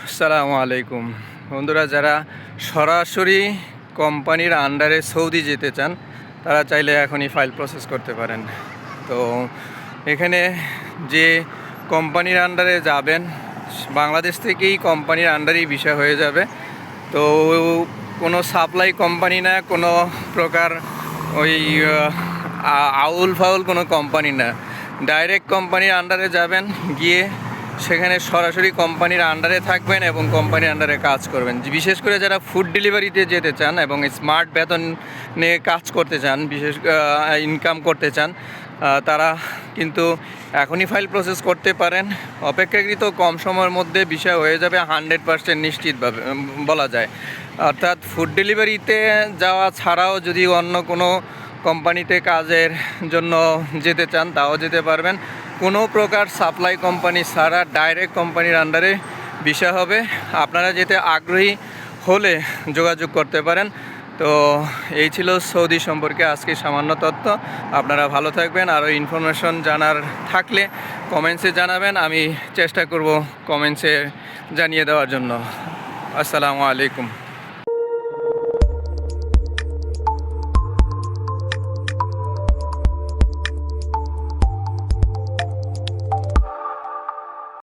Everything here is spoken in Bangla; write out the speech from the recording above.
আসসালামু আলাইকুম বন্ধুরা, যারা সরাসরি কোম্পানির আন্ডারে সৌদি যেতে চান তারা চাইলে এখনই ফাইল প্রসেস করতে পারেন। তো এখানে যে কোম্পানির আন্ডারে যাবেন, বাংলাদেশ থেকেই কোম্পানির আন্ডারেই ভিসা হয়ে যাবে। তো কোনো সাপ্লাই কোম্পানি না, কোনো প্রকার ওই আউল ফাউল কোনো কোম্পানি না, ডাইরেক্ট কোম্পানির আন্ডারে যাবেন, গিয়ে সেখানে সরাসরি কোম্পানির আন্ডারে থাকবেন এবং কোম্পানির আন্ডারে কাজ করবেন। বিশেষ করে যারা ফুড ডেলিভারিতে যেতে চান এবং স্মার্ট বেতন নিয়ে কাজ করতে চান, বিশেষ ইনকাম করতে চান, তারা কিন্তু এখনই ফাইল প্রসেস করতে পারেন। অপেক্ষাকৃত কম সময়ের মধ্যে বিষয় হয়ে যাবে 100% নিশ্চিতভাবে বলা যায়। অর্থাৎ ফুড ডেলিভারিতে যাওয়া ছাড়াও যদি অন্য কোনো কোম্পানিতে কাজের জন্য যেতে চান তাও যেতে পারবেন। কোনো প্রকার সাপ্লাই কোম্পানি ছাড়া ডাইরেক্ট কোম্পানির আন্ডারে ভিসা হবে। আপনারা যেতে আগ্রহী হলে যোগাযোগ করতে পারেন। তো এই ছিল সৌদি সম্পর্কে আজকে সামান্য তথ্য। আপনারা ভালো থাকবেন। আরও ইনফরমেশন জানার থাকলে কমেন্টসে জানাবেন, আমি চেষ্টা করব কমেন্টসে জানিয়ে দেওয়ার জন্য। আসসালামু আলাইকুম।